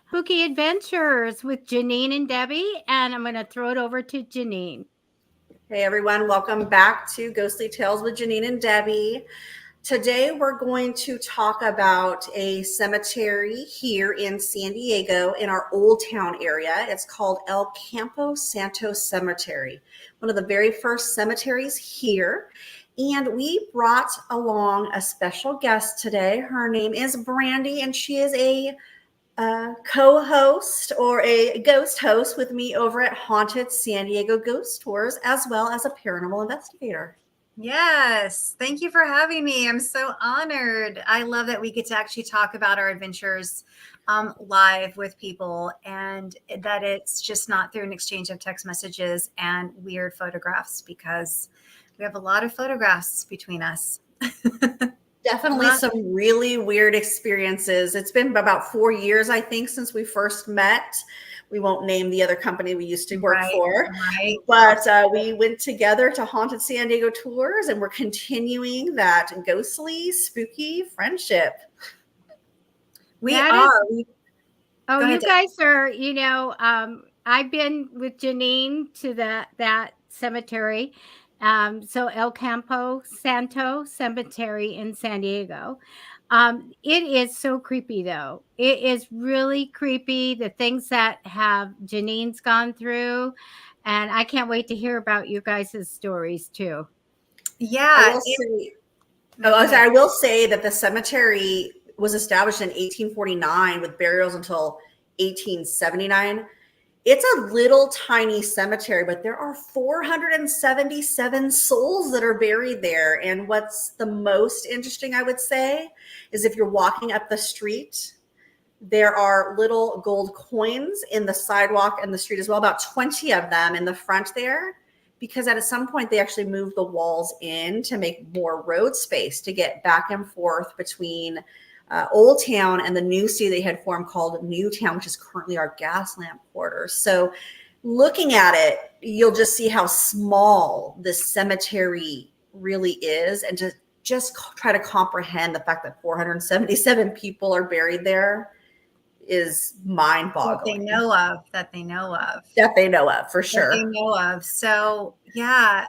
Spooky Adventures with Janine and Debbie, and I'm going to throw it over to Janine. Hey everyone, welcome back to Ghostly Tales with Janine and Debbie. Today we're going to talk about a cemetery here in San Diego in our Old Town area. It's called El Campo Santo Cemetery, one of the very first cemeteries here. And we brought along a special guest today. Her name is Brandie, and she is a co-host or a ghost host with me over at Haunted San Diego Ghost Tours, as well as a paranormal investigator. Yes, thank you for having me. I'm so honored. I love that we get to actually talk about our adventures live with people, and that it's just not through an exchange of text messages and weird photographs, because we have a lot of photographs between us. Definitely some really weird experiences. It's been about 4 years, I think, since we first met. We won't name the other company we used to work for, but we went together to Haunted San Diego Tours, and we're continuing that ghostly, spooky friendship. We are. You guys are, I've been with Janine to that cemetery. So El Campo Santo Cemetery in San Diego. It is so creepy, though. It is really creepy, the things that have Janine's gone through. And I can't wait to hear about you guys' stories, too. Yeah. I will say that the cemetery was established in 1849 with burials until 1879. It's a little tiny cemetery, but there are 477 souls that are buried there. And what's the most interesting, I would say, is if you're walking up the street, there are little gold coins in the sidewalk and the street as well, about 20 of them in the front there, because at some point they actually moved the walls in to make more road space to get back and forth between Old Town and the new city they had formed called New Town, which is currently our gas lamp quarters. So looking at it, you'll just see how small this cemetery really is, and to just try to comprehend the fact that 477 people are buried there is mind-boggling. That they know of, for sure. That they know of. So yeah,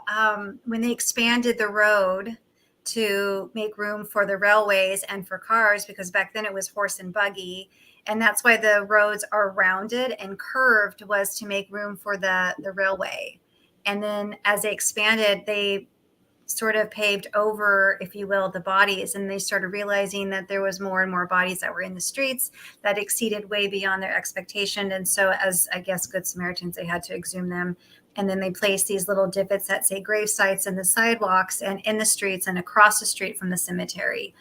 when they expanded the road to make room for the railways and for cars, because back then it was horse and buggy, and that's why the roads are rounded and curved, was to make room for the railway. And then as they expanded, they sort of paved over, if you will, the bodies, and they started realizing that there was more and more bodies that were in the streets that exceeded way beyond their expectation. And so, as I guess good Samaritans, they had to exhume them. And then they placed these little divots that say grave sites in the sidewalks and in the streets and across the street from the cemetery.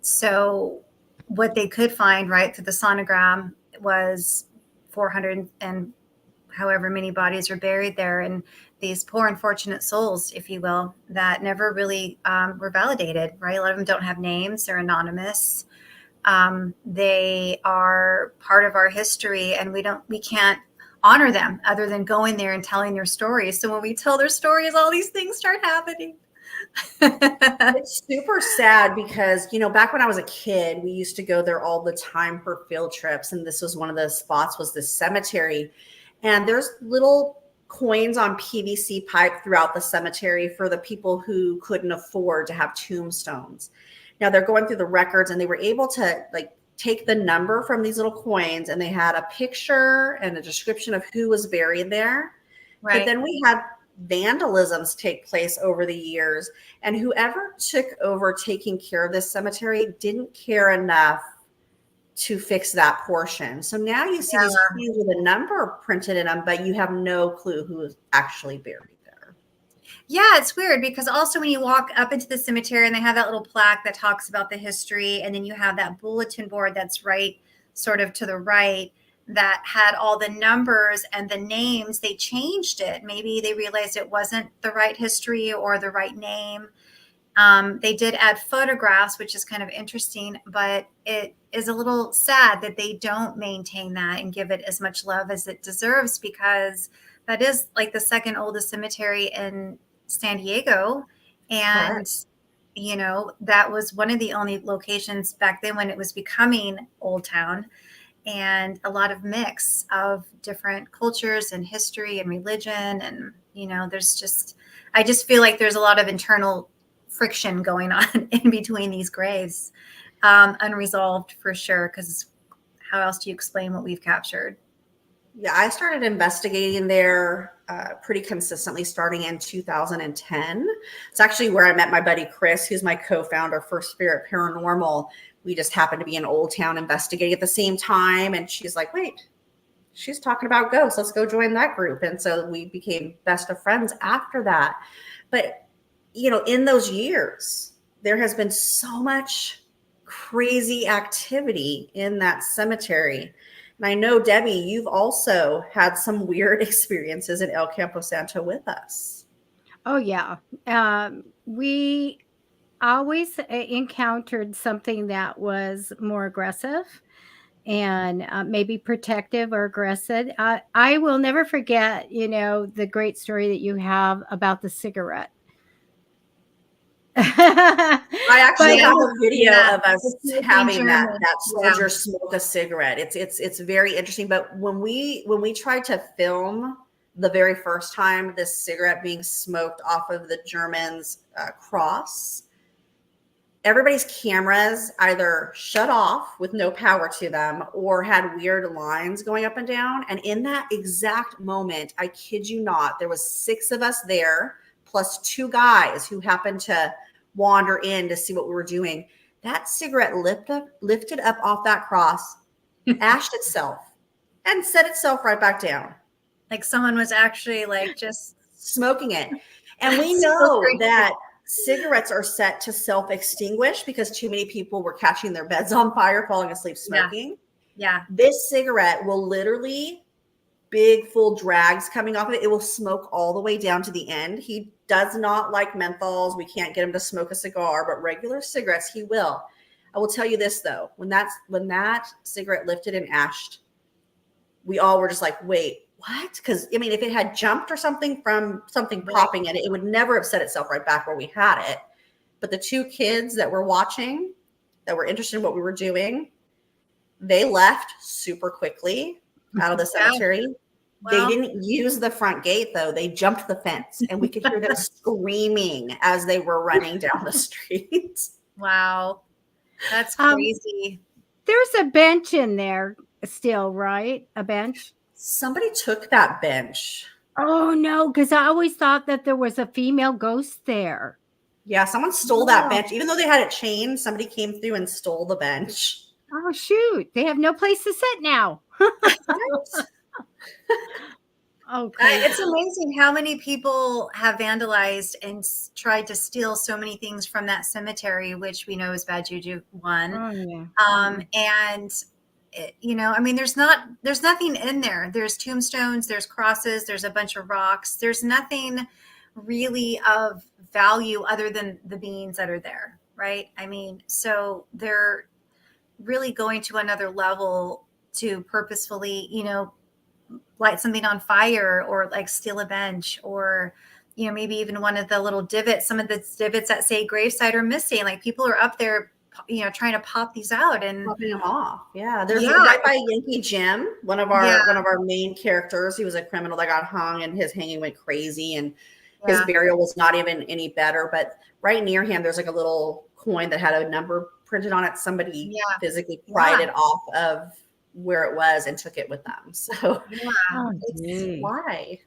So what they could find right through the sonogram was 400 and however many bodies were buried there. And these poor unfortunate souls, if you will, that never really were validated, right? A lot of them don't have names. They're anonymous. They are part of our history, and we can't honor them other than going there and telling their stories. So when we tell their stories, all these things start happening. It's super sad because, back when I was a kid, we used to go there all the time for field trips. And this was one of the spots, was this cemetery. And there's little coins on PVC pipe throughout the cemetery for the people who couldn't afford to have tombstones. Now they're going through the records, and they were able to take the number from these little coins, and they had a picture and a description of who was buried there. Right. But then we had vandalisms take place over the years, and whoever took over taking care of this cemetery didn't care enough to fix that portion. So now you see these coins with a number printed in them, but you have no clue who is actually buried there. Yeah, it's weird, because also when you walk up into the cemetery and they have that little plaque that talks about the history, and then you have that bulletin board that's right sort of to the right that had all the numbers and the names. They changed it. Maybe they realized it wasn't the right history or the right name. They did add photographs, which is kind of interesting, but it is a little sad that they don't maintain that and give it as much love as it deserves, because that is like the second oldest cemetery in San Diego. And, that was one of the only locations back then when it was becoming Old Town. and a lot of mix of different cultures and history and religion. And, I just feel like there's a lot of internal friction going on in between these graves, unresolved for sure. Because how else do you explain what we've captured? Yeah, I started investigating there pretty consistently starting in 2010. It's actually where I met my buddy Chris, who's my co-founder for Spirit Paranormal. We just happened to be in Old Town investigating at the same time. And she's like, wait, she's talking about ghosts. Let's go join that group. And so we became best of friends after that. But, in those years, there has been so much crazy activity in that cemetery. And I know, Debbie, you've also had some weird experiences in El Campo Santo with us. Oh, yeah. We always encountered something that was more aggressive and maybe protective or aggressive. I will never forget, the great story that you have about the cigarette. I actually have a video of us having that soldier Yeah. smoke a cigarette. It's very interesting. But when we tried to film the very first time this cigarette being smoked off of the Germans' cross, everybody's cameras either shut off with no power to them or had weird lines going up and down. And in that exact moment, I kid you not, there was 6 of us there, plus 2 guys who happened to wander in to see what we were doing. That cigarette lifted up off that cross, ashed itself, and set itself right back down. Like someone was actually like just smoking it. And we know that cigarettes are set to self-extinguish because too many people were catching their beds on fire, falling asleep smoking. Yeah. This cigarette will literally, big full drags coming off of it, it will smoke all the way down to the end. He does not like menthols. We can't get him to smoke a cigar, but regular cigarettes he will. I will tell you this though, when that cigarette lifted and ashed, we all were just like, wait, what? Because if it had jumped or something from something popping in it, it would never have set itself right back where we had it. But the 2 kids that were watching, that were interested in what we were doing, they left super quickly out of the cemetery. Well, they didn't use the front gate though. They jumped the fence and we could hear them screaming as they were running down the street. Wow. That's crazy. There's a bench in there still, right? A bench? Somebody took that bench. Oh no, because I always thought that there was a female ghost there. Yeah, someone stole that bench. Even though they had it chained, somebody came through and stole the bench. Oh shoot. They have no place to sit now. Okay. It's amazing how many people have vandalized and tried to steal so many things from that cemetery, which we know is bad juju one. Oh, yeah. And there's nothing in there. There's tombstones, there's crosses, there's a bunch of rocks. There's nothing really of value other than the beings that are there, right? So they're really going to another level to purposefully, light something on fire or like steal a bench or, maybe even one of the little divots, some of the divots that say gravesite are missing. Like people are up there, trying to pop these out and popping them off. Yeah. There's right by Yankee Jim, one of our main characters. He was a criminal that got hung and his hanging went crazy and his burial was not even any better. But right near him, there's like a little coin that had a number printed on it. Somebody physically pried it off of where it was and took it with them. So why?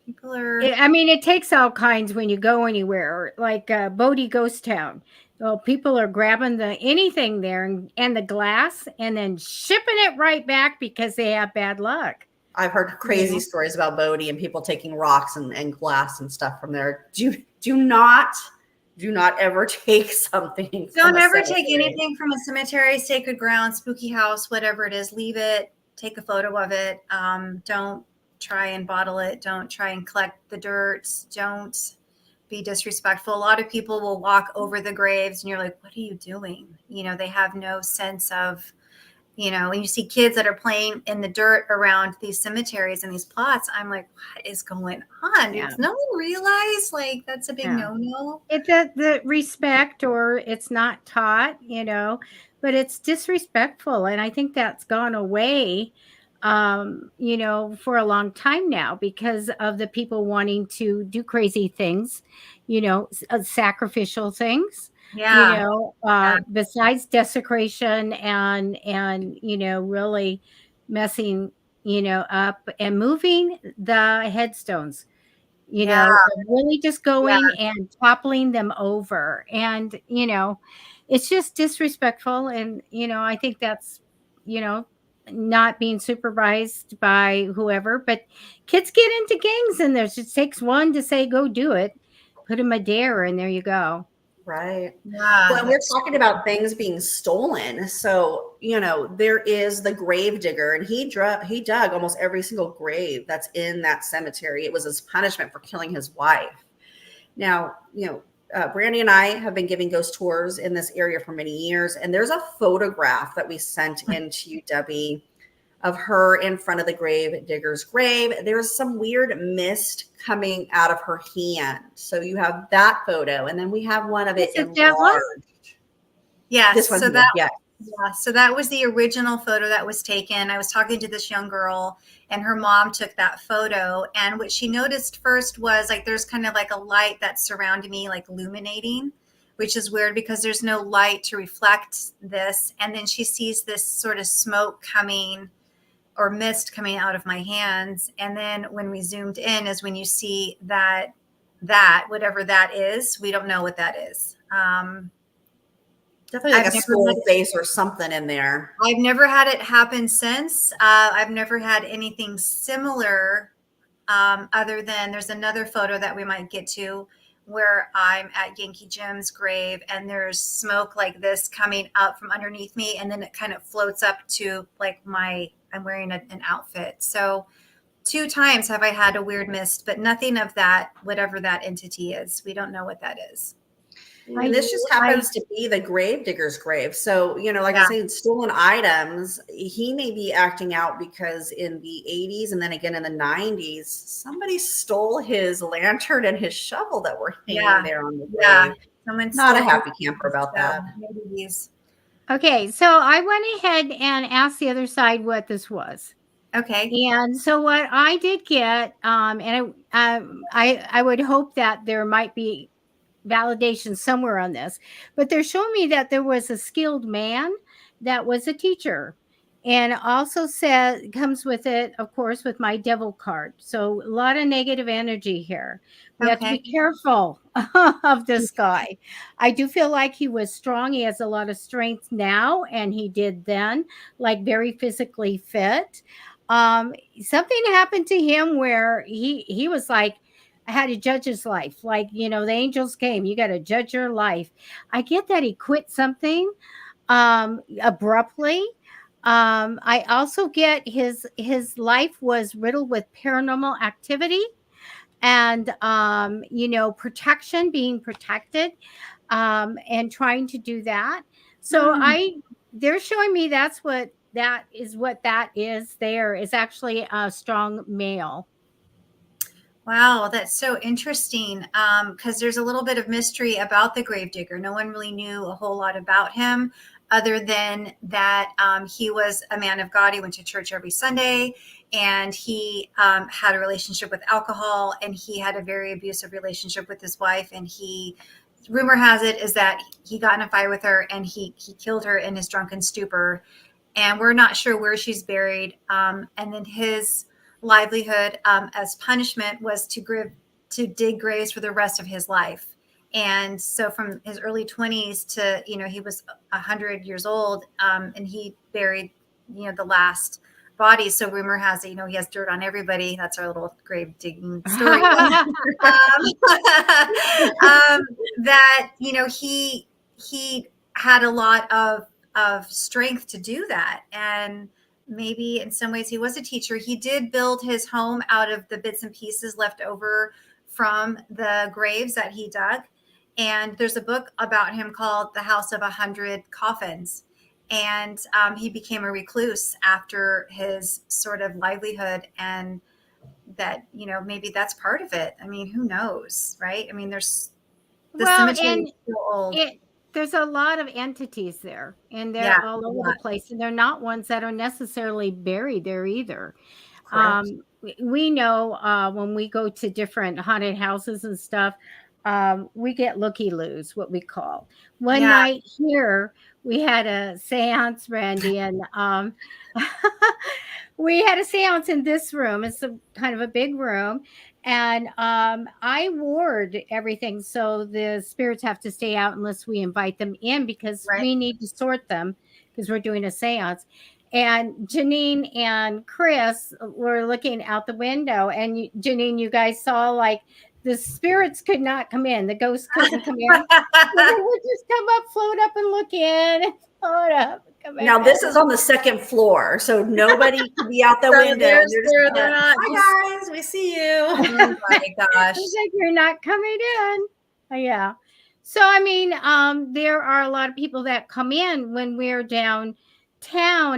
People are. It takes all kinds when you go anywhere, like Bodie Ghost Town. Well, people are grabbing anything there and the glass and then shipping it right back because they have bad luck. I've heard crazy stories about Bodie and people taking rocks and glass and stuff from there. Do not ever take something. Don't ever take anything from a cemetery, sacred ground, spooky house, whatever it is. Leave it. Take a photo of it. Don't try and bottle it. Don't try and collect the dirt. Don't be disrespectful. A lot of people will walk over the graves and you're like, what are you doing? They have no sense of when you see kids that are playing in the dirt around these cemeteries and these plots, I'm like, what is going on? Yeah. Does no one realize like that's a big Yeah. no-no? It's the respect, or it's not taught, but it's disrespectful. And I think that's gone away, for a long time now because of the people wanting to do crazy things, sacrificial things, Yeah. Yeah. besides desecration and really messing, up and moving the headstones, Yeah. really just Yeah. going and toppling them over. And, it's just disrespectful. And, I think that's, you know, not being supervised by whoever, but kids get into gangs and there's just takes one to say, go do it, put them a dare, and there you go. Right. Yeah. Well, and we're talking about things being stolen. So, there is the grave digger, and he dug almost every single grave that's in that cemetery. It was his punishment for killing his wife. Now, Brandie and I have been giving ghost tours in this area for many years, and there's a photograph that we sent into you, Debbie, of her in front of the grave digger's grave. There's some weird mist coming out of her hand. So you have that photo, and then we have one of it Is it that one? enlarged. Yes. This one, So yeah. Yeah, so that was the original photo that was taken. I was talking to this young girl, and her mom took that photo. And what she noticed first was like there's kind of like a light that's surrounding me, like illuminating, which is weird because there's no light to reflect this. And then she sees this sort of smoke coming or mist coming out of my hands. And then when we zoomed in is when you see that whatever that is, we don't know what that is. Definitely like I've a never skull had face or something in there. I've never had it happen since. I've never had anything similar, other than there's another photo that we might get to where I'm at Yankee Jim's grave and there's smoke like this coming up from underneath me, and then it kind of floats up to like I'm wearing an outfit. So 2 times have I had a weird mist, but nothing of that, whatever that entity is. We don't know what that is. And this just happens to be the grave digger's grave. So, like I said, stolen items, he may be acting out because in the 80s and then again in the 90s, somebody stole his lantern and his shovel that were hanging there on the grave. Someone's not a happy camper about that. Okay, so I went ahead and asked the other side what this was. Okay. And so what I did get, and I would hope that there might be validation somewhere on this, but they're showing me that there was a skilled man that was a teacher, and also said comes with it, of course, with my devil card. So a lot of negative energy here. We have to be careful of this guy. I do feel like he was strong. He has a lot of strength now, and he did then, like very physically fit. Something happened to him where he was like, I had to judge his life. Like, the angels came. You got to judge your life. I get that he quit something abruptly. I also get his life was riddled with paranormal activity and protection, being protected, and trying to do that. So they're showing me that is there is actually a strong male. Wow, that's so interesting. Because there's a little bit of mystery about the gravedigger. No one really knew a whole lot about him, other than that he was a man of God. He went to church every Sunday, and he had a relationship with alcohol, and he had a very abusive relationship with his wife. And rumor has it is that he got in a fight with her, and he killed her in his drunken stupor. And we're not sure where she's buried. And then his livelihood as punishment was to dig graves for the rest of his life. And so from his early 20s to he was 100 years old, and he buried the last body. So rumor has it he has dirt on everybody. That's our little grave digging story. That he had a lot of strength to do that. And maybe in some ways he was a teacher. He did build his home out of the bits and pieces left over from the graves that he dug. And there's a book about him called The House of 100 Coffins. And he became a recluse after his sort of livelihood, and that, you know, maybe that's part of it. I mean, who knows, right? I mean, there's the Well, cemetery and is so old. there's a lot of entities there, and they're Yeah, all a over the lot. place, and they're not ones that are necessarily buried there either. Correct. We know when we go to different haunted houses and stuff, we get looky-loos, what we call. One Yeah, night here, we had a seance, Brandie, and we had a seance in this room. It's a kind of a big room. And I ward everything. So the spirits have to stay out unless we invite them in because right. we need to sort them because we're doing a seance. And Janine and Chris were looking out the window. And Janine, you guys saw like the spirits could not come in, the ghosts couldn't come in. So they would just come up, float up, and look in, and float up, and come back Now this down. is on the second floor, so nobody can be out the So window. They're just they're gonna, not just, hi guys, we see you. oh my gosh. It's like you're not coming in. Yeah. So I mean, there are a lot of people that come in when we're downtown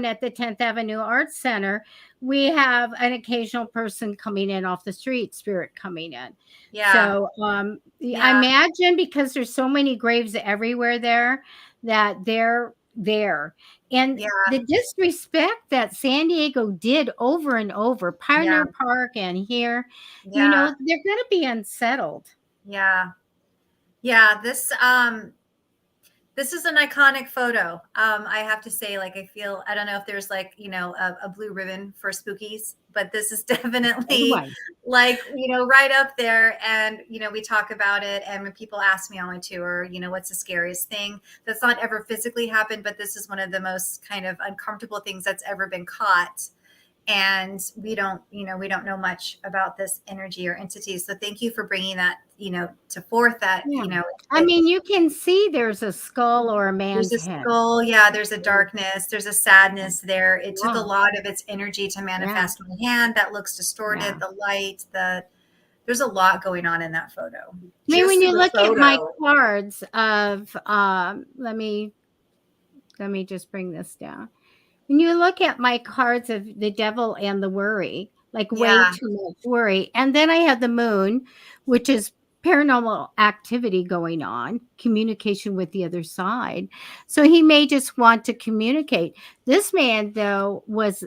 at the 10th Avenue Arts Center. We have an occasional person coming in off the street, spirit coming in. Yeah. So I Yeah. imagine because there's so many graves everywhere there that they're there. And Yeah. the disrespect that San Diego did over and over, Pioneer Park and here, you know, Yeah. they're going to be unsettled. Yeah. Yeah. This is an iconic photo. I have to say, like, I feel, I don't know if there's like, you know, a blue ribbon for spookies, but this is definitely Anyway, like, you know, right up there. And, you know, we talk about it. And when people ask me on my tour, you know, what's the scariest thing that's not ever physically happened, but this is one of the most kind of uncomfortable things that's ever been caught. And we don't, you know, we don't know much about this energy or entity. So thank you for bringing that, you know, to forth that, yeah. you know, I mean, you can see there's a skull or a there's man's a head. skull. Yeah, there's a darkness. There's a sadness there. It took a Yeah. lot of its energy to manifest my hand. That looks distorted. Yeah. The light, there's a lot going on in that photo. I mean, Just when in you the look at my photo. cards of, let me just bring this down. When you look at my cards of the devil and the worry, like way Yeah. too much worry, and then I have the moon, which is paranormal activity going on, communication with the other side. So he may just want to communicate. This man, though, was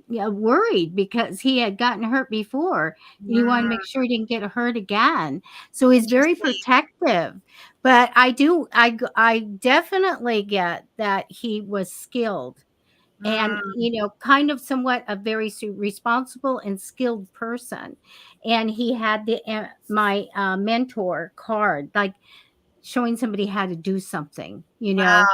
worried because he had gotten hurt before. And he wanted to make sure he didn't get hurt again. So he's very Interesting. protective. But I definitely get that he was skilled and you know, kind of somewhat a very responsible and skilled person. And he had the my mentor card, like showing somebody how to do something, you Wow. know.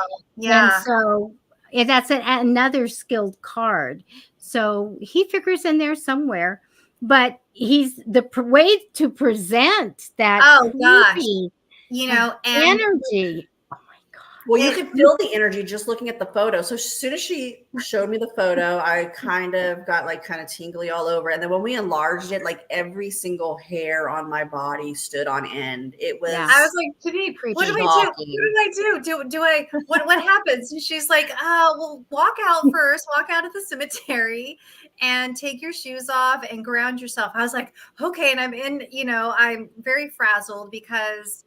And Yeah. so that's another skilled card. So he figures in there somewhere, but he's the way to present that Oh gosh. creepy You know, and energy. Oh my god. Well, you can feel the energy just looking at the photo. So as soon as she showed me the photo, I kind of got like kind of tingly all over. And then when we enlarged it, like every single hair on my body stood on end. It was Yeah. I was like, Janine, what do I do? What shocking. do I do? Do I what happens? And she's like, well, walk out first, walk out of the cemetery and take your shoes off and ground yourself. I was like, okay. And I'm in, you know, I'm very frazzled because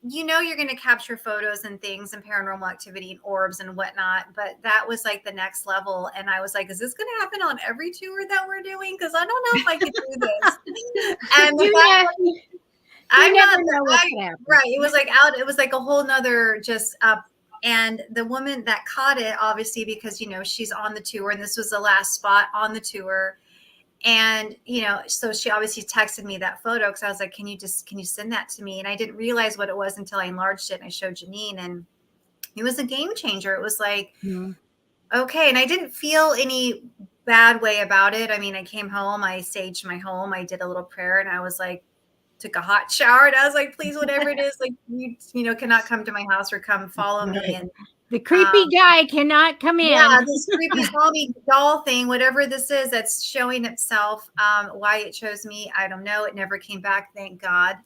you know you're going to capture photos and things and paranormal activity and orbs and whatnot, but that was like the next level. And I was like, is this going to happen on every tour that we're doing? Because I don't know if I can do this. And the fact I'm never not know what's gonna happen. right. It was like out. It was like a whole nother just up. And the woman that caught it, obviously, because you know she's on the tour, and this was the last spot on the tour. And, you know, so she obviously texted me that photo because I was like, can you send that to me? And I didn't realize what it was until I enlarged it and I showed Janine, and it was a game changer. It was like, okay. And I didn't feel any bad way about it. I mean, I came home, I staged my home, I did a little prayer, and I was like, took a hot shower, and I was like, please, whatever it is, like you know, cannot come to my house or come follow me. And the creepy guy cannot come in. Yeah, this creepy zombie doll thing, whatever this is, that's showing itself. Why it chose me, I don't know. It never came back, thank God.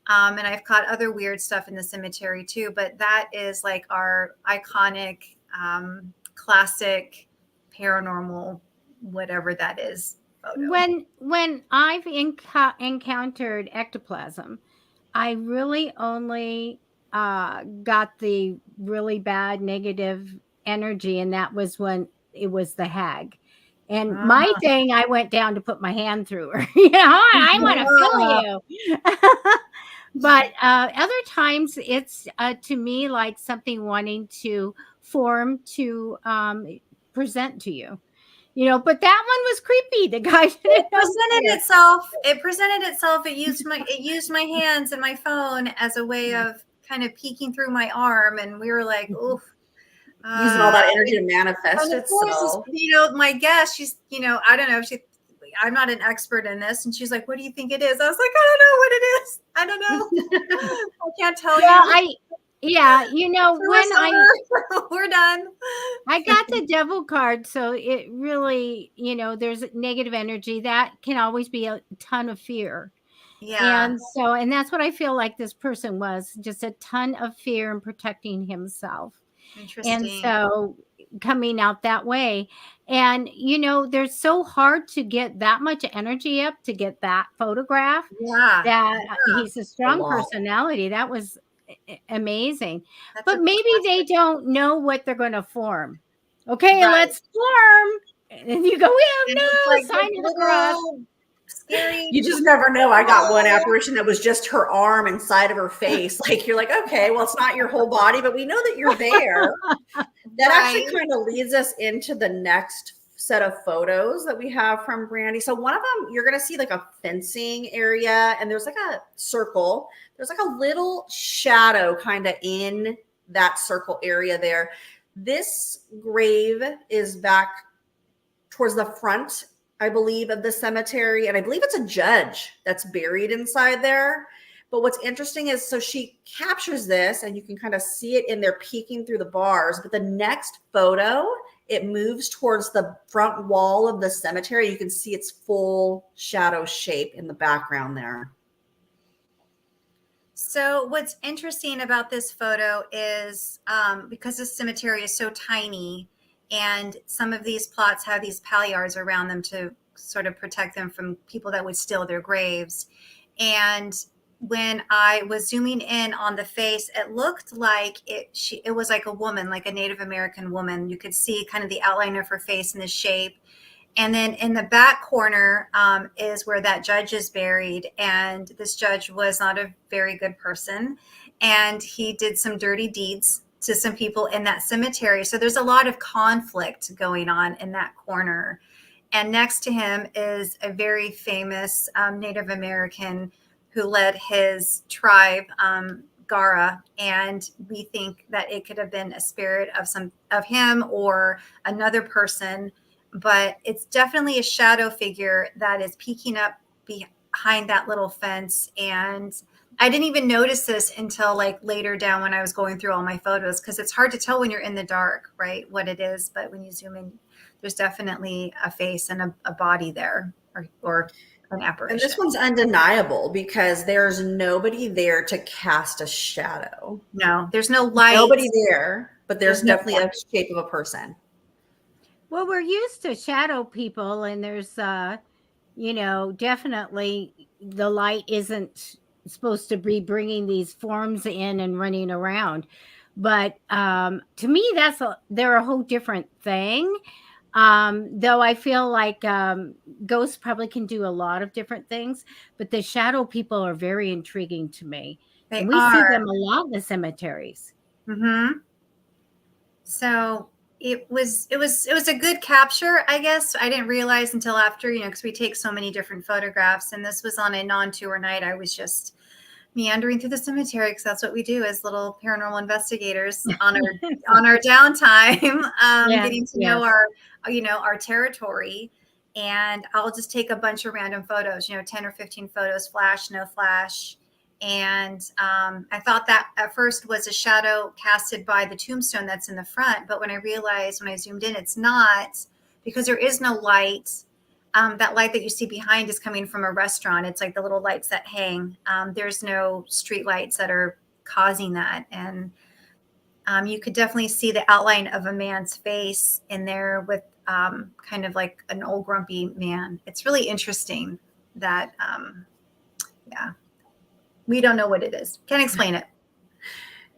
And I've caught other weird stuff in the cemetery too, but that is like our iconic classic paranormal, whatever that is, photo. When I've encountered ectoplasm, I really only got the really bad negative energy, and that was when it was the hag. And my thing, I went down to put my hand through her. I want to kill you. But other times, it's to me like something wanting to form to present to you. But that one was creepy. The guy didn't know. It presented itself. It used my hands and my phone as a way of kind of peeking through my arm, and we were like, oof. Using all that energy to manifest itself. My guest, she's, I don't know, I'm not an expert in this, and she's like, what do you think it is? I was like, I don't know what it is. I don't know. I can't tell you. We're done. I got the devil card, so it really, there's negative energy that can always be a ton of fear. Yeah. And that's what I feel like this person was, just a ton of fear and protecting himself. Interesting. And so coming out that way. And, they're so hard to get that much energy up to get that photograph. Yeah. He's a strong personality. That was amazing. But maybe they don't know what they're going to form. Okay, let's form. And you go, sign of the cross. Scary. You just never know. I got one apparition that was just her arm inside of her face. Like, you're like, okay, well, it's not your whole body, but we know that you're there. That actually kind of leads us into the next set of photos that we have from Brandie. So one of them, you're going to see like a fencing area, and there's like a circle. There's like a little shadow kind of in that circle area there. This grave is back towards the front, I believe, of the cemetery. And I believe it's a judge that's buried inside there. But what's interesting is, so she captures this, and you can kind of see it in there peeking through the bars. But the next photo, it moves towards the front wall of the cemetery. You can see its full shadow shape in the background there. So what's interesting about this photo is because the cemetery is so tiny, and some of these plots have these palyards around them to sort of protect them from people that would steal their graves. And when I was zooming in on the face, it looked like it was like a woman, like a Native American woman. You could see kind of the outline of her face and the shape. And then in the back corner is where that judge is buried. And this judge was not a very good person, and he did some dirty deeds to some people in that cemetery. So there's a lot of conflict going on in that corner. And next to him is a very famous Native American who led his tribe, Gara. And we think that it could have been a spirit of him or another person, but it's definitely a shadow figure that is peeking up behind that little fence. And I didn't even notice this until like later down when I was going through all my photos, because it's hard to tell when you're in the dark, right, what it is. But when you zoom in, there's definitely a face and a body there, or an apparition. And this one's undeniable because there's nobody there to cast a shadow. No, there's no light. Nobody there, but there's definitely a shape of a person. Well, we're used to shadow people, and there's, definitely the light isn't supposed to be bringing these forms in and running around. But to me, they're a whole different thing. Though I feel like ghosts probably can do a lot of different things, but the shadow people are very intriguing to me. And we see them a lot in the cemeteries. Mm-hmm. So it was a good capture, I guess. I didn't realize until after, because we take so many different photographs, and this was on a non-tour night. I was just meandering through the cemetery because that's what we do as little paranormal investigators on our downtime, getting to know our territory. And I'll just take a bunch of random photos, 10 or 15 photos, flash, no flash. And I thought that at first was a shadow casted by the tombstone that's in the front. But when I realized, when I zoomed in, it's not, because there is no light. That light that you see behind is coming from a restaurant. It's like the little lights that hang. There's no street lights that are causing that. And You could definitely see the outline of a man's face in there with kind of like an old grumpy man. It's really interesting that, yeah, we don't know what it is. Can't explain it.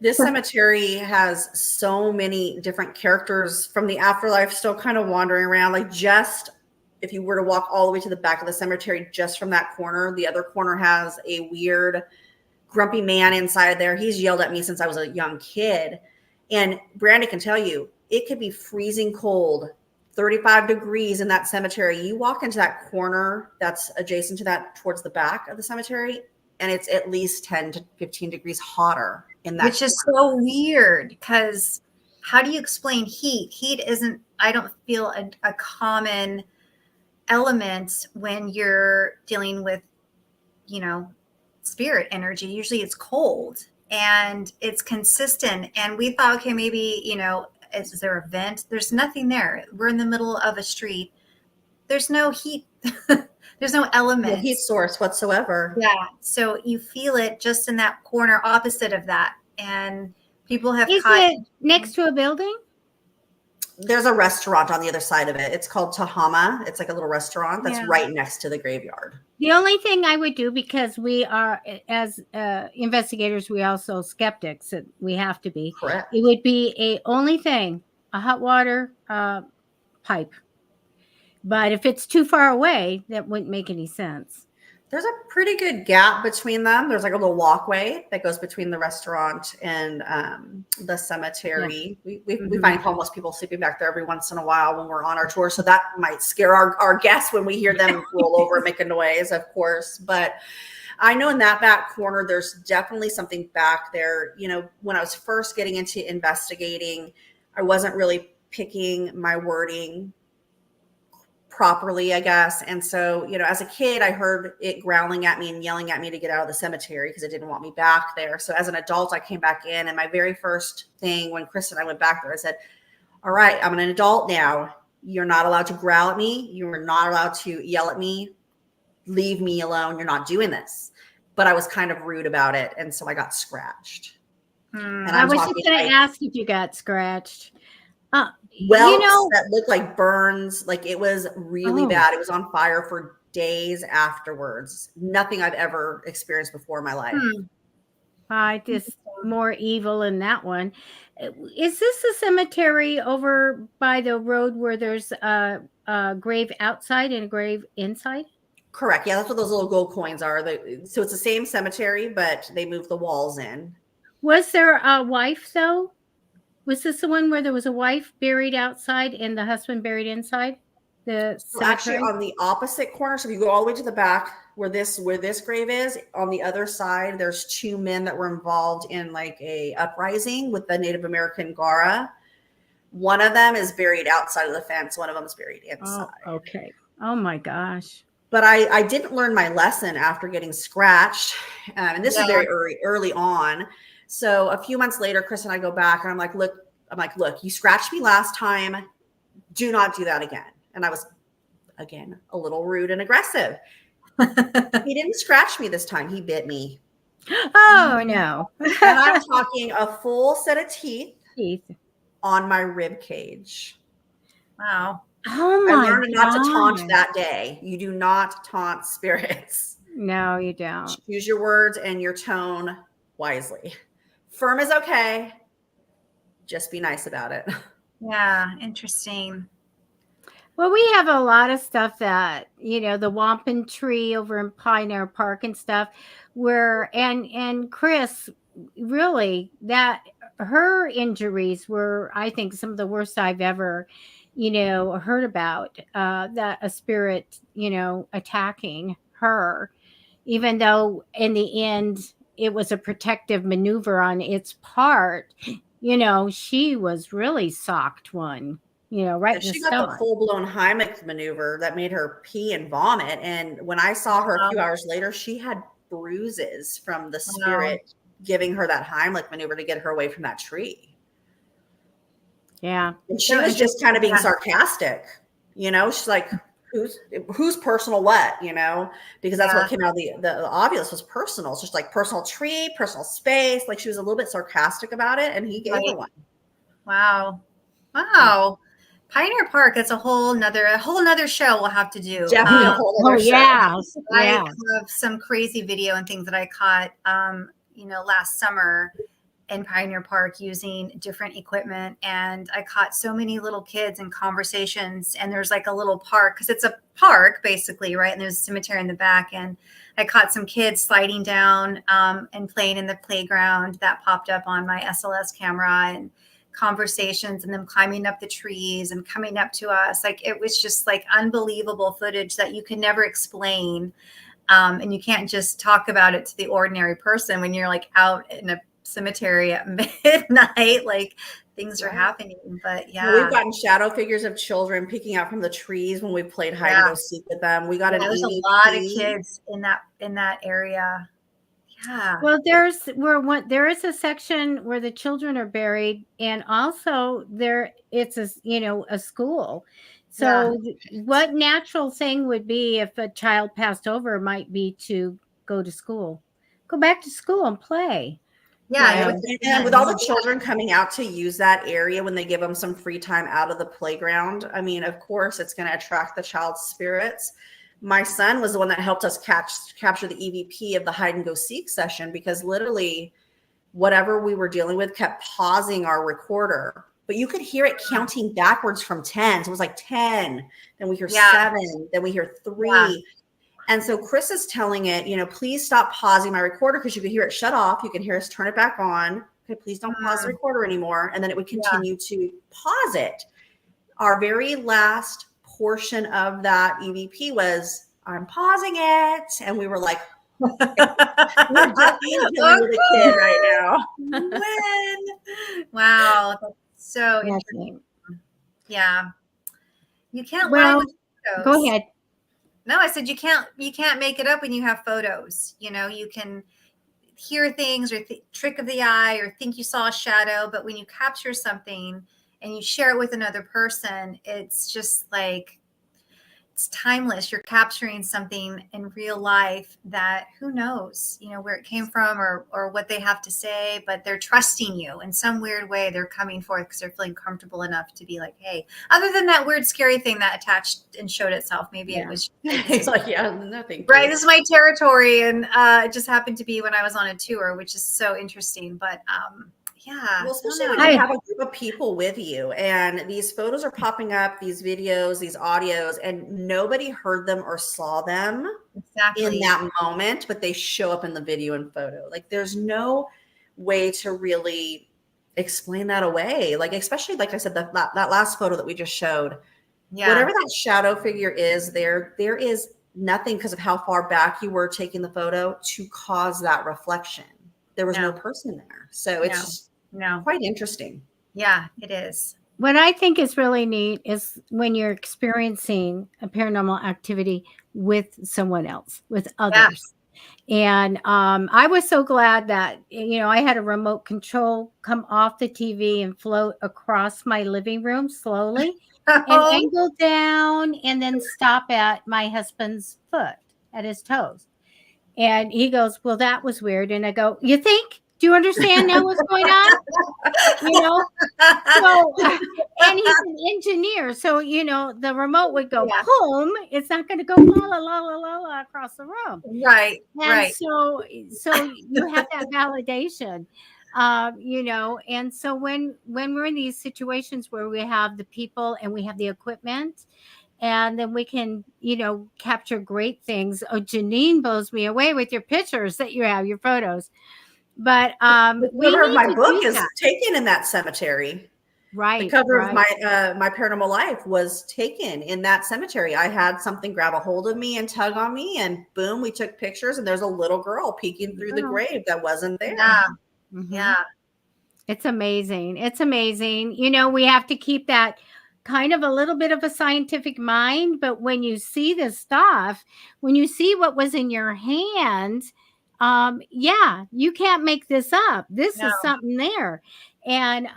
This cemetery has so many different characters from the afterlife still kind of wandering around. Like, just if you were to walk all the way to the back of the cemetery, just from that corner, the other corner has a weird, grumpy man inside there. He's yelled at me since I was a young kid. And Brandie can tell you, it could be freezing cold, 35 degrees in that cemetery. You walk into that corner that's adjacent to that towards the back of the cemetery, and it's at least 10 to 15 degrees hotter in that. Which is so weird, because how do you explain heat? Heat isn't, I don't feel a common element when you're dealing with, spirit energy. Usually it's cold and it's consistent. And we thought, okay, maybe, is there a vent? There's nothing there. We're in the middle of a street. There's no heat. There's no element. No heat source whatsoever. Yeah. So you feel it just in that corner opposite of that. And people have Is it next to a building? There's a restaurant on the other side of it. It's called Tahama. It's like a little restaurant that's right next to the graveyard. The only thing I would do, because we are, as investigators, we also skeptics. We have to be. Correct. It would be a hot water pipe. But if it's too far away, that wouldn't make any sense. There's a pretty good gap between them. There's like a little walkway that goes between the restaurant and the cemetery. Yeah. We find homeless people sleeping back there every once in a while when we're on our tour. So that might scare our guests when we hear them roll over and make a noise, of course. But I know in that back corner, there's definitely something back there. When I was first getting into investigating, I wasn't really picking my wording properly, I guess. And so, as a kid, I heard it growling at me and yelling at me to get out of the cemetery because it didn't want me back there. So as an adult, I came back in, and my very first thing when Chris and I went back there, I said, all right, I'm an adult now. You're not allowed to growl at me. You're not allowed to yell at me. Leave me alone. You're not doing this. But I was kind of rude about it. And so I got scratched. And I was just going to ask if you got scratched. Welts that looked like burns. Like, it was really bad. It was on fire for days afterwards. Nothing I've ever experienced before in my life. I just more evil in that one. Is this a cemetery over by the road where there's a grave outside and a grave inside? Correct. Yeah, that's what those little gold coins are. So it's the same cemetery, but they moved the walls in. Was there a wife, though? Was this the one where there was a wife buried outside and the husband buried inside the cemetery? Actually, on the opposite corner. So if you go all the way to the back where this grave is, on the other side, there's two men that were involved in like a uprising with the Native American Gara. One of them is buried outside of the fence. One of them is buried inside. Oh, okay. Oh my gosh. But I didn't learn my lesson after getting scratched. And this is very early on. So a few months later, Chris and I go back, and I'm like, look, you scratched me last time. Do not do that again. And I was, again, a little rude and aggressive. He didn't scratch me this time. He bit me. Oh, no. And I'm talking a full set of teeth on my rib cage. Wow. Oh, my God. I learned not to taunt that day. You do not taunt spirits. No, you don't. Choose your words and your tone wisely. Firm is okay. Just be nice about it. Yeah, interesting. Well, we have a lot of stuff that, the wampum tree over in Pioneer Park and stuff where, and Chris, really, that her injuries were, I think, some of the worst I've ever, heard about, that a spirit, attacking her, even though in the end, it was a protective maneuver on its part. She was really socked one, right in the She got the full-blown Heimlich maneuver that made her pee and vomit. And when I saw her a few hours later, she had bruises from the spirit giving her that Heimlich maneuver to get her away from that tree. Yeah. And she was just kind of being sarcastic. She's like, who's personal what, because that's what Yeah. came out of the obvious was personal. It's just like personal tree, personal space. Like she was a little bit sarcastic about it, and he gave her one. Wow. Wow. Pioneer Park, that's a whole nother show we'll have to do. Definitely a whole other show. Yes. I have some crazy video and things that I caught, last summer in Pioneer Park using different equipment. And I caught so many little kids in conversations, and there's like a little park, because it's a park basically, right? And there's a cemetery in the back. And I caught some kids sliding down and playing in the playground. That popped up on my SLS camera, and conversations and them climbing up the trees and coming up to us. Like, it was just like unbelievable footage that you can never explain. And you can't just talk about it to the ordinary person when you're like out in a cemetery at midnight. Like, things are happening. But yeah, we've gotten shadow figures of children peeking out from the trees when we played hide and go seek with them. We got there's a lot of kids in that area. Yeah. Well, there is a section where the children are buried, and also it's a school. So what natural thing would be if a child passed over might be to go back to school and play. Yeah. And with all the children coming out to use that area when they give them some free time out of the playground, I mean, of course, it's going to attract the child's spirits. My son was the one that helped us capture the EVP of the hide and go seek session, because literally whatever we were dealing with kept pausing our recorder, but you could hear it counting backwards from 10. So it was like 10, then we hear 7, then we hear 3. Yeah. And so Chris is telling it, please stop pausing my recorder, because you could hear it shut off. You can hear us turn it back on. Okay, please don't pause the recorder anymore. And then it would continue to pause it. Our very last portion of that EVP was, I'm pausing it. And we were like, we're just being with a kid right now. When? Wow. That's so interesting. Yeah. You can't lie with photos. Go ahead. No, I said you can't make it up when you have photos. You can hear things or trick of the eye or think you saw a shadow, but when you capture something and you share it with another person, it's just like, it's timeless. You're capturing something in real life that who knows, where it came from or what they have to say, but they're trusting you in some weird way. They're coming forth because they're feeling comfortable enough to be like, hey, other than that weird, scary thing that attached and showed itself, maybe it was it's like, nothing. Right. This is my territory. And it just happened to be when I was on a tour, which is so interesting. But yeah. Well, especially when you have a group of people with you and these photos are popping up, these videos, these audios, and nobody heard them or saw them in that moment, but they show up in the video and photo. Like, there's no way to really explain that away. Like, especially, like I said, that last photo that we just showed, whatever that shadow figure is, there is nothing, because of how far back you were taking the photo, to cause that reflection. There was no person there. So it's just quite interesting. Yeah, it is. What I think is really neat is when you're experiencing a paranormal activity with someone else, with others. And I was so glad that, I had a remote control come off the TV and float across my living room slowly and angle down and then stop at my husband's foot, at his toes. And he goes, well, that was weird. And I go, you think? Do you understand now what's going on? So, and he's an engineer. So, the remote would go boom. It's not going to go la, la, la, la, la, la across the room. Right. And so you have that validation, and so when we're in these situations where we have the people and we have the equipment, and then we can, capture great things. Oh, Janine blows me away with your pictures that you have, your photos. But the cover of my book is taken in that cemetery. Right. The cover of my paranormal life was taken in that cemetery. I had something grab a hold of me and tug on me, and boom, we took pictures. And there's a little girl peeking through the grave that wasn't there. Yeah. Mm-hmm. Yeah. It's amazing. It's amazing. We have to keep that kind of a little bit of a scientific mind. But when you see this stuff, when you see what was in your hand, you can't make this up. This is something there. And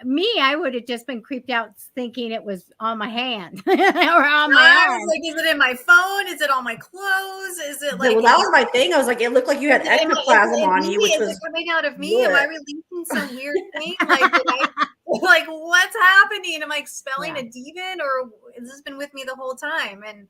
me, I would have just been creeped out thinking it was on my hand or on my I was arm. like, is it in my phone? Is it on my clothes? Is it like, well, that was my thing. I was like, it looked like you had is it ectoplasm in on me? you, which Is was it coming out of me? Am I what? releasing some weird thing? Like, did I, like, what's happening? Am I expelling Yeah. a demon, or has this been with me the whole time? And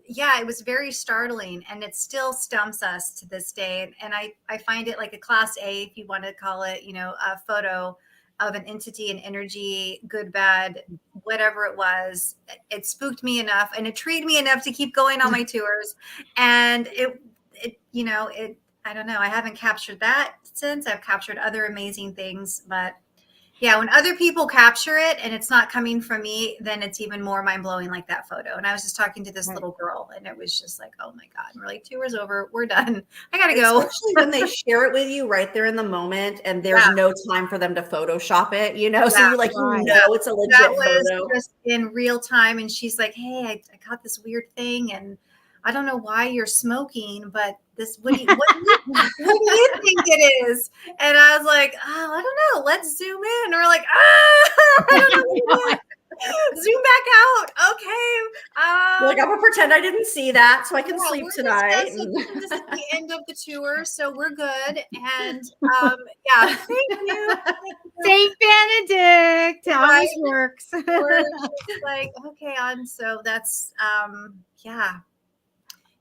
yeah, it was very startling, and it still stumps us to this day. And I find it like a class A, if you want to call it, you know, a photo of an entity, an energy, good, bad, whatever it was. It spooked me enough and intrigued me enough to keep going on my tours. And you know, I don't know. I haven't captured that since. I've captured other amazing things, but yeah, when other people capture it and it's not coming from me, then it's even more mind blowing, like that photo. And I was just talking to this little girl, and it was just like, oh my God. And we're like, tour's over. We're done. I got to go. Especially when they share it with you right there in the moment, and there's no time for them to Photoshop it, you know? So Yeah, you like, right. you know, it's a legit that was photo. just in real time. And she's like, hey, I got this weird thing, and I don't know why you're smoking, but this, what do you think it is? And I was like, oh, I don't know. Let's zoom in. And we're like, I don't know what it is. Zoom back out. Okay. Like, I'm gonna pretend I didn't see that so I can sleep We're tonight. discussing, this is the end of the tour, so we're good. And yeah, thank you. Saint Benedict always works. We're just like, okay, so that's yeah.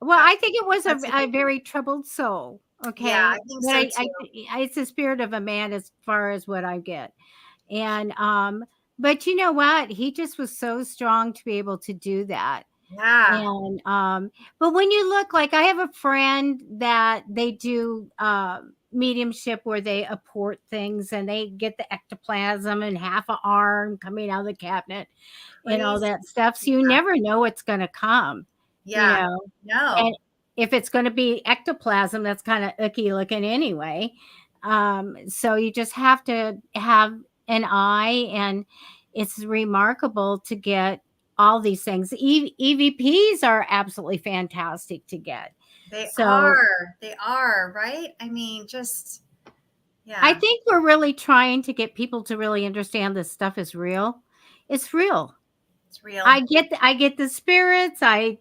Well, I think it was a very troubled soul. Okay. Yeah, I think But so too. it's the spirit of a man as far as what I get. And but you know what? He just was so strong to be able to do that. Yeah. And but when you look, like, I have a friend that they do mediumship where they apport things, and they get the ectoplasm and half an arm coming out of the cabinet and all Crazy. that stuff. So you never know what's going to come, you Yeah. know. No. And if it's going to be ectoplasm, that's kind of icky looking anyway. So you just have to have an eye, and it's remarkable to get all these things. EVPs are absolutely fantastic to get. They So are. They are, right? I mean, just yeah. I think we're really trying to get people to really understand this stuff is real. It's real. It's real. I get the spirits. I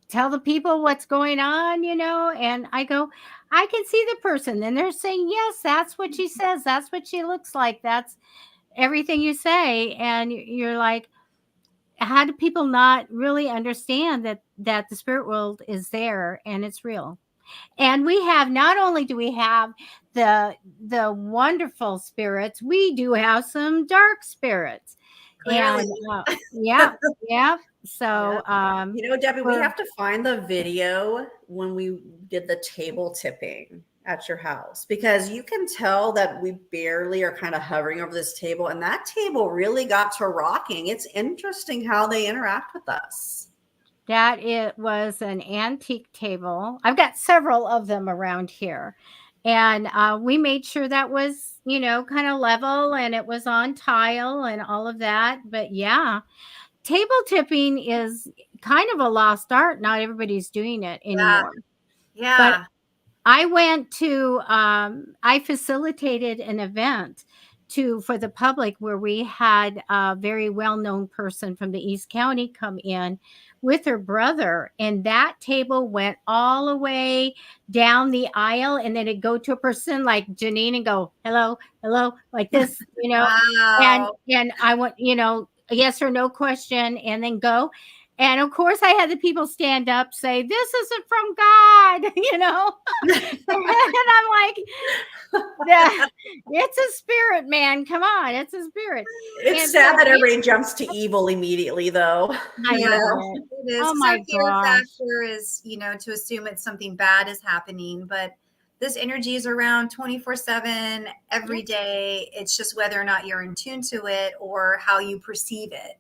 tell the people what's going on, you know, and I go, I can see the person. Then they're saying, yes, that's what she says. That's what she looks like. That's everything you say. And you're like, how do people not really understand that the spirit world is there and it's real? And we have, not only do we have the wonderful spirits, we do have some dark spirits. Clearly. And yeah. So You know, Debbie, we have to find the video when we did the table tipping at your house, because you can tell that we barely are kind of hovering over this table, and that table really got to rocking. It's interesting how they interact with us. That it was an antique table. I've got several of them around here. And we made sure that was, you know, kind of level, and it was on tile and all of that. But yeah, table tipping is kind of a lost art. Not everybody's doing it anymore. Yeah. But I went to, I facilitated an event for the public where we had a very well-known person from the East County come in with her brother, and that table went all the way down the aisle, and then it'd go to a person like Janine and go, hello, like this, you know. Wow. And I went, you know, a yes or no question, and then go. And of course, I had the people stand up, say, this isn't from God, you know. And I'm like, it's a spirit, man. Come on, it's a spirit. It's sad that everybody jumps to evil immediately, though. I know. It is. Oh my gosh. factor is, you know, to assume it's something bad is happening, but this energy is around 24/7 every day. It's just whether or not you're in tune to it or how you perceive it.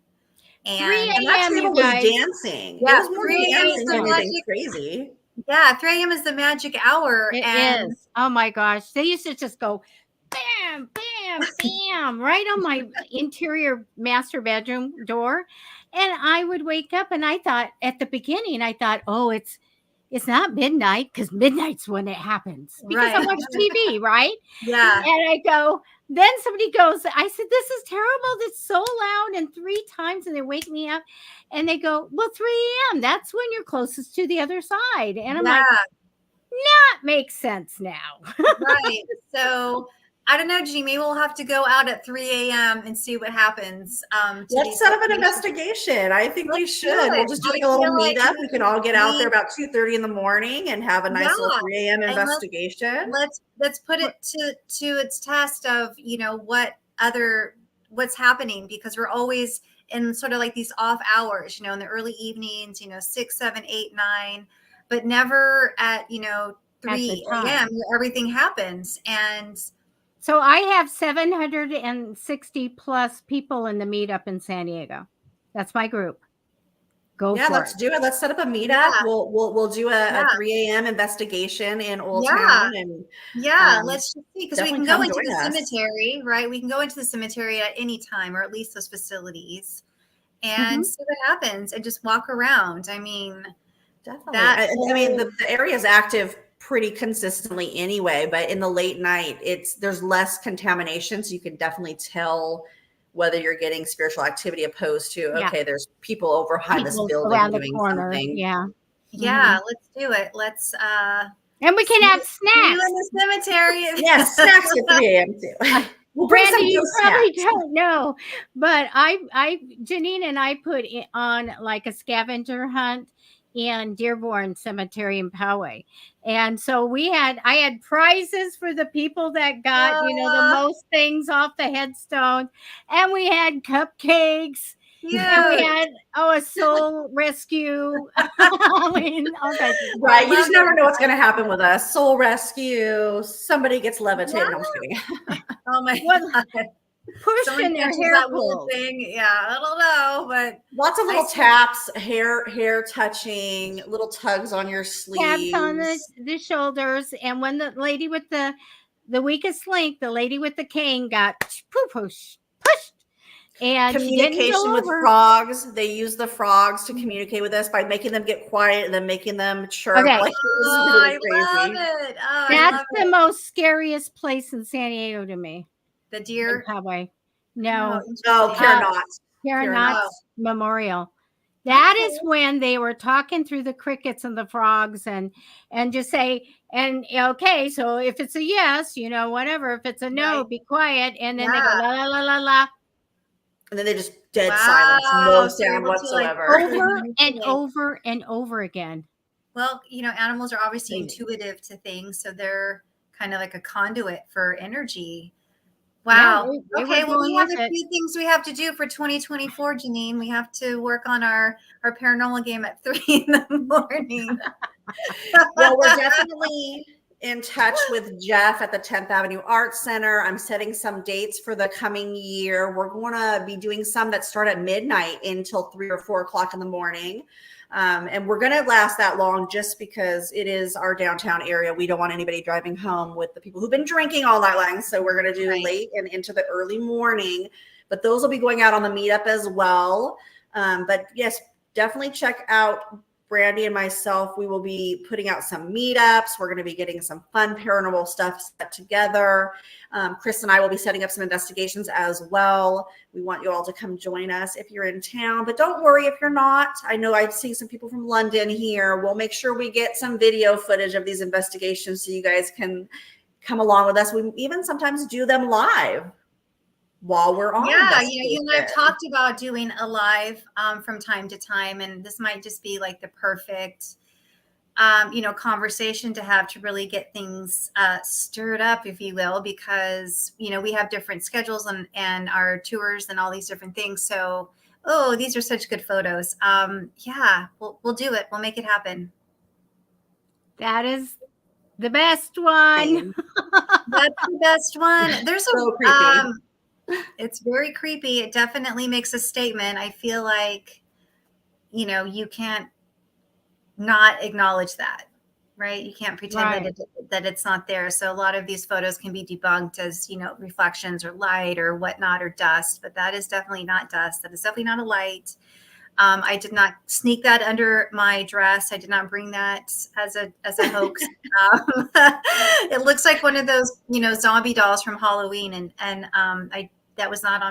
And that table was dancing. Yeah, it was more dancing than anything crazy. Yeah, 3 a.m. is the magic hour. It is. Oh my gosh. They used to just go bam, bam, bam, right on my interior master bedroom door. And I would wake up, and I thought at the beginning, oh, it's it's not midnight because midnight's when it happens because I Right. watch TV, right? Yeah. And I go, then somebody goes, I said, this is terrible. It's so loud and 3 times and they wake me up. And they go, well, 3 a.m. That's when you're closest to the other side. And I'm like, Yeah. that makes sense now. Right. So I don't know, Jeannie, maybe we'll have to go out at 3 a.m. and see what happens. Let's set up an investigation. I think we should. We'll just do like a little meetup. We can all get out there about 2:30 in the morning and have a nice little 3 a.m. investigation. Let's put it to its test of, what's happening, because we're always in sort of like these off hours, in the early evenings, 6, 7, 8, 9, but never at, 3 a.m. where everything happens. And so I have 760 plus people in the meetup in San Diego. That's my group. Go for let's do it. Let's set up a meetup. Yeah. We'll do a 3 a.m. investigation in Old Town. And let's just see, because we can go into the cemetery, right? We can go into the cemetery at any time, or at least those facilities, and see what happens and just walk around. I mean, definitely. The area is active pretty consistently anyway, but in the late night, there's less contamination, so you can definitely tell whether you're getting spiritual activity opposed to, okay, there's people over behind this building around doing the corner. something. Let's do it. Let's and we can have snacks in the cemetery. Yes, snacks at 3 a.m. too. Brandie, you probably don't know, but Janine and I put on like a scavenger hunt in Dearborn Cemetery in Poway. And so I had prizes for the people that got, the most things off the headstone. And we had cupcakes. Yeah. And we had a soul rescue. Right. You just never know what's going to happen with us. Soul rescue. Somebody gets levitated. No, I'm just kidding. Oh my God. Pushed in their hair thing. Yeah, I don't know, but lots of little taps, hair touching, little tugs on your sleeves, taps on the shoulders. And when the lady with the weakest link, the lady with the cane got pushed. And communication with frogs. They use the frogs to communicate with us by making them get quiet and then making them chirp. Okay. Like, really crazy. Love it. That's the most scariest place in San Diego to me. The deer? No. Care Knott's Memorial. That is when they were talking through the crickets and the frogs and just say, and okay, so if it's a yes, whatever. If it's a no, be quiet. And then they go la la la la la. And then they just dead silence, no sound whatsoever. Over and over and over again. Well, animals are obviously intuitive to things, so they're kind of like a conduit for energy. Wow. Okay. Well, we have a few things we have to do for 2024, Janine. We have to work on our paranormal game at 3 in the morning. Well, we're definitely in touch with Jeff at the 10th Avenue Arts Center. I'm setting some dates for the coming year. We're going to be doing some that start at midnight until 3 or 4 o'clock in the morning. And we're going to last that long just because it is our downtown area. We don't want anybody driving home with the people who've been drinking all night long. So we're going to do late and into the early morning, but those will be going out on the meetup as well. But yes, definitely check out Brandie and myself. We will be putting out some meetups. We're going to be getting some fun paranormal stuff set together. Chris and I will be setting up some investigations as well. We want you all to come join us if you're in town, but don't worry if you're not. I know I've seen some people from London here. We'll make sure we get some video footage of these investigations so you guys can come along with us. We even sometimes do them live while we're on. Yeah, you and I have talked about doing a live from time to time, and this might just be like the perfect conversation to have to really get things stirred up, if you will, because we have different schedules and our tours and all these different things. So these are such good photos. We'll do it. We'll make it happen. That is the best one. That's the best one. There's so creepy. It's very creepy. It definitely makes a statement. I feel like, you can't not acknowledge that, right? You can't pretend that it's not there. So a lot of these photos can be debunked as, reflections or light or whatnot or dust, but that is definitely not dust. That is definitely not a light. I did not sneak that under my dress. I did not bring that as a hoax. It looks like one of those, zombie dolls from Halloween, and that is not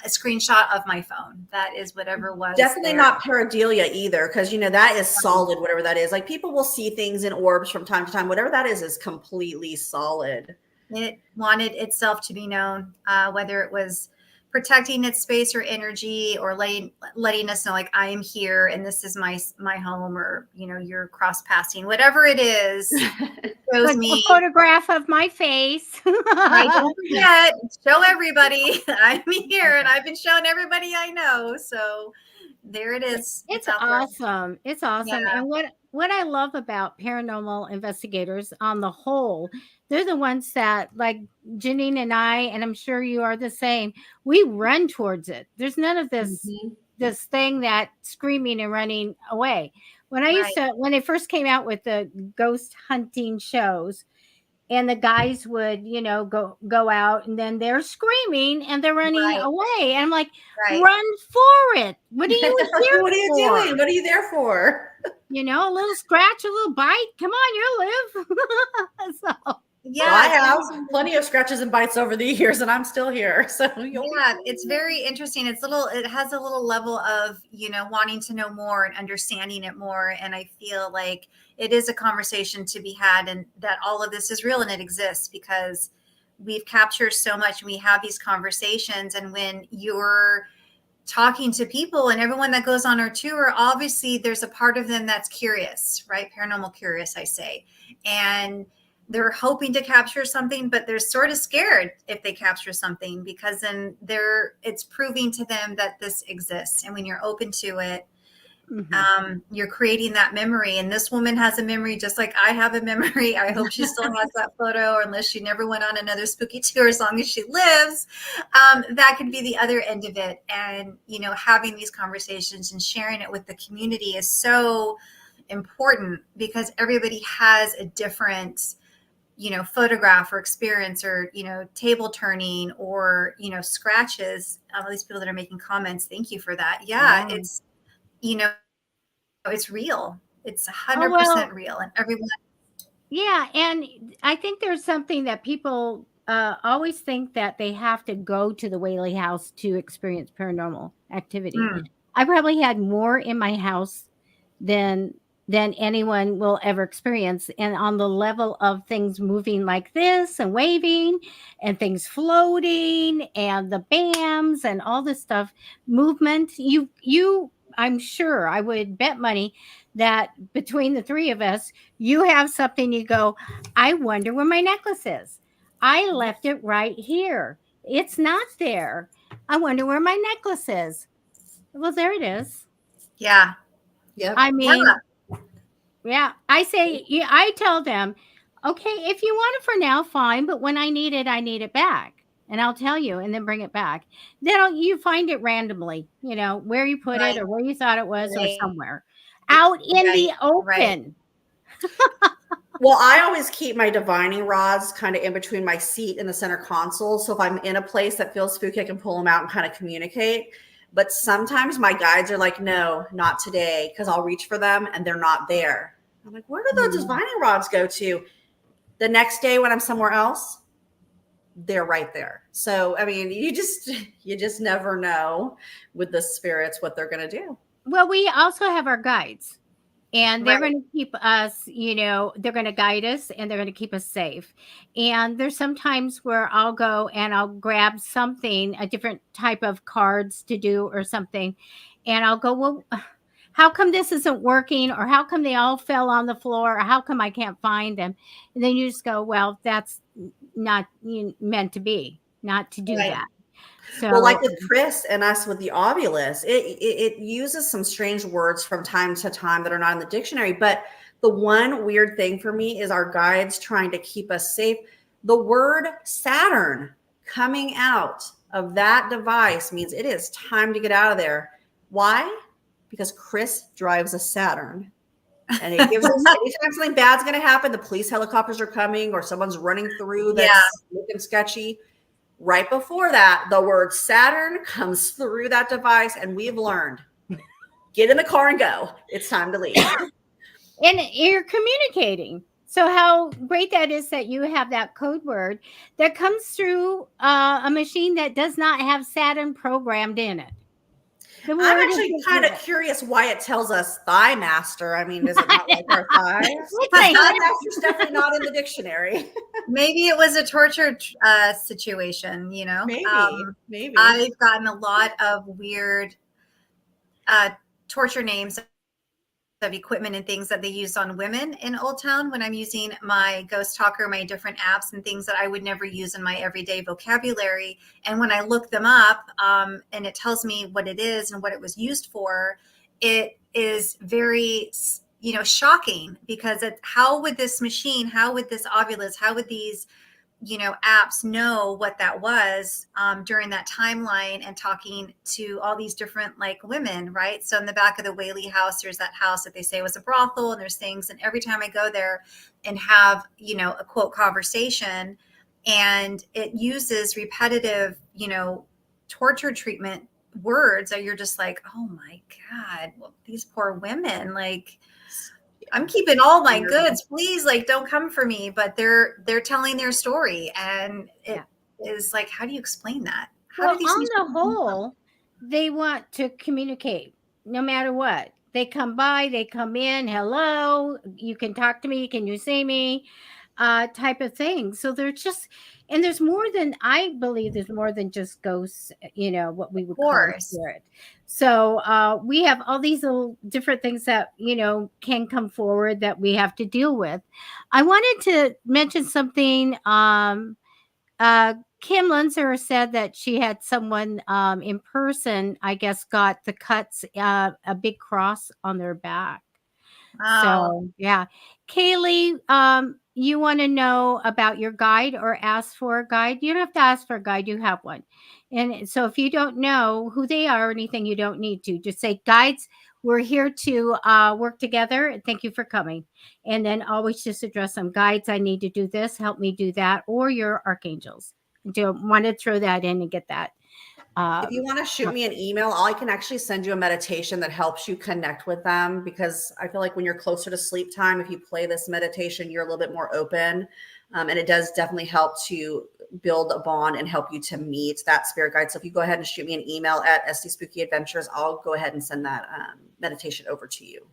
a screenshot of my phone. That is whatever was definitely there. not pareidolia either, because that is solid. Whatever that is, like people will see things in orbs from time to time. Whatever that is completely solid. It wanted itself to be known, whether it was protecting its space or energy, or letting us know, like, I am here and this is my home, or you're cross passing, whatever it is. It shows like me a photograph of my face. I don't forget, show everybody I'm here, and I've been showing everybody I know. So there it is. It's out there. awesome. It's awesome. Yeah. And what I love about paranormal investigators on the whole, they're the ones that, like Janine and I, and I'm sure you are the same, we run towards it. There's none of this this thing that screaming and running away. When when they first came out with the ghost hunting shows, and the guys would, go out, and then they're screaming and they're running away. And I'm like, run for it. What are you here What are you doing? What are you there for? A little scratch, a little bite. Come on, you'll live. So yeah, well, I have plenty of scratches and bites over the years, and I'm still here. So yeah, it's very interesting. It has a little level of, wanting to know more and understanding it more. And I feel like it is a conversation to be had, and that all of this is real and it exists because we've captured so much, and we have these conversations. And when you're talking to people and everyone that goes on our tour, obviously there's a part of them that's curious, right? Paranormal curious, I say. And they're hoping to capture something, but they're sort of scared if they capture something, because then it's proving to them that this exists. And when you're open to it, you're creating that memory. And this woman has a memory just like I have a memory. I hope she still has that photo, or unless she never went on another spooky tour, as long as she lives. That could be the other end of it. And, having these conversations and sharing it with the community is so important, because everybody has a different photograph or experience, or table turning, or scratches. These people that are making comments, thank you for that. It's it's real. It's 100% real, and everyone. Yeah, and I think there's something that people always think that they have to go to the Whaley House to experience paranormal activity. I probably had more in my house than anyone will ever experience. And on the level of things moving like this and waving and things floating and the BAMs and all this stuff, movement, I'm sure, I would bet money that between the three of us, you have something you go, I wonder where my necklace is. I left it right here. It's not there. I wonder where my necklace is. Well, there it is. Yeah. Yep. I mean, yeah, I tell them, okay, if you want it for now, fine. But when I need it back. And I'll tell you, and then bring it back. Then you find it randomly, where you put it, or where you thought it was, or somewhere out in the open. Well, I always keep my divining rods kind of in between my seat and the center console. So if I'm in a place that feels spooky, I can pull them out and kind of communicate. But sometimes my guides are like, no, not today, because I'll reach for them and they're not there. I'm like, where do those divining rods go to? The next day when I'm somewhere else, they're right there. So, I mean, you just never know with the spirits what they're going to do. Well, we also have our guides. And they're going to keep us, they're going to guide us, and they're going to keep us safe. And there's some times where I'll go and I'll grab something, a different type of cards to do or something. And I'll go, well, how come this isn't working? Or how come they all fell on the floor? Or how come I can't find them? And then you just go, well, that's not meant to be, not to do that. So, well, like with Chris and us with the obulus, it uses some strange words from time to time that are not in the dictionary. But the one weird thing for me is our guides trying to keep us safe. The word Saturn coming out of that device means it is time to get out of there. Why? Because Chris drives a Saturn. And it gives us anytime something bad's going to happen, the police helicopters are coming, or someone's running through that's looking sketchy. Right before that, the word Saturn comes through that device, and we've learned get in the car and go. It's time to leave. And you're communicating. So how great that is that you have that code word that comes through a machine that does not have Saturn programmed in it. I'm actually kind of curious why it tells us thigh master. I mean, is it not like our thighs? Thigh master's definitely not in the dictionary. Maybe it was a torture situation, you know? Maybe. I've gotten a lot of weird torture names of equipment and things that they used on women in Old Town when I'm using my Ghost Talker, my different apps and things that I would never use in my everyday vocabulary. And when I look them up and it tells me what it is and what it was used for, it is very, shocking, because how would this machine, how would this ovulus, how would these apps know what that was during that timeline, and talking to all these different like women, right? So in the back of the Whaley house, there's that house that they say was a brothel, and there's things. And every time I go there and have, a quote conversation, and it uses repetitive, torture treatment words that you're just like, oh my God, well, these poor women, like, I'm keeping all my goods, please, like, don't come for me. But they're telling their story, and it is like, how do you explain that? How well, do these on the whole, they want to communicate no matter what. They come by, they come in, hello, you can talk to me, can you see me, type of thing. So they're just, and there's more than, I believe there's more than just ghosts, what we would call spirit. So we have all these little different things that, can come forward that we have to deal with. I wanted to mention something. Kim Linzer said that she had someone in person, I guess, got the cuts, a big cross on their back. Wow. So, yeah. Kaylee, you want to know about your guide or ask for a guide? You don't have to ask for a guide. You have one. And so if you don't know who they are or anything, you don't need to. Just say, guides, we're here to work together. Thank you for coming. And then always just address them. Guides, I need to do this. Help me do that. Or your archangels. Don't want to throw that in and get that. If you want to shoot me an email, I can actually send you a meditation that helps you connect with them, because I feel like when you're closer to sleep time, if you play this meditation, you're a little bit more open. And it does definitely help to build a bond and help you to meet that spirit guide. So if you go ahead and shoot me an email at SD Spooky Adventures, I'll go ahead and send that meditation over to you.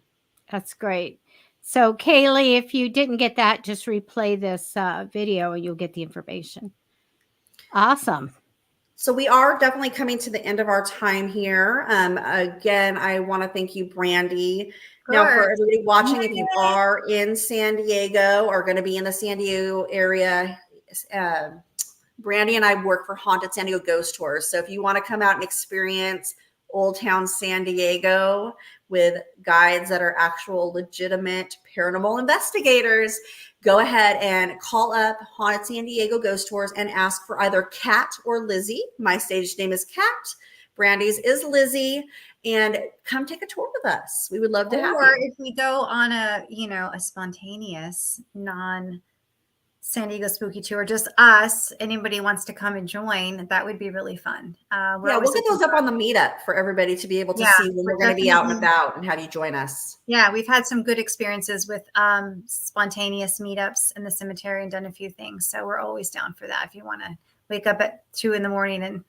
That's great. So Kaylee, if you didn't get that, just replay this video and you'll get the information. Awesome. So we are definitely coming to the end of our time here. Again, I want to thank you, Brandie. Now, for everybody watching, if you are in San Diego or going to be in the San Diego area, Brandie and I work for Haunted San Diego Ghost Tours. So if you want to come out and experience Old Town San Diego with guides that are actual legitimate paranormal investigators, go ahead and call up Haunted San Diego Ghost Tours and ask for either Kat or Lizzie. My stage name is Kat. Brandie's is Lizzie. And come take a tour with us. We would love to have you. Or if we go on a spontaneous, non-San Diego spooky tour, just us, anybody wants to come and join, that would be really fun. We'll get those up on the meetup for everybody to be able to see when we're going to be out and about and have you join us. Yeah, we've had some good experiences with spontaneous meetups in the cemetery and done a few things. So we're always down for that. If you want to wake up at 2 a.m. and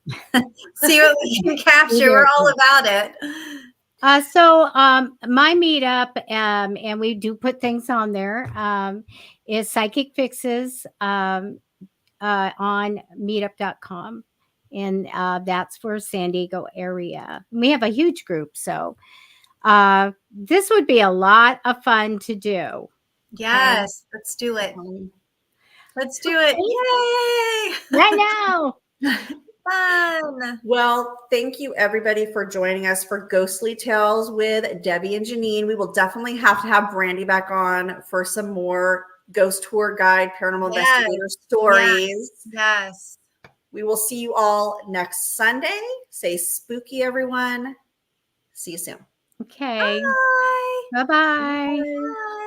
see what we can capture, we're all about it. So my meetup, and we do put things on there, is Psychic Fixes on meetup.com. And that's for San Diego area. We have a huge group. So this would be a lot of fun to do. Yes, let's do it. Let's do it. Yay! Right now. Fun. Well, thank you everybody for joining us for Ghostly Tales with Debbie and Janine. We will definitely have to have Brandie back on for some more ghost tour guide, paranormal investigator stories. Yes. We will see you all next Sunday. Stay spooky, everyone. See you soon. Okay. Bye. Bye-bye. Bye.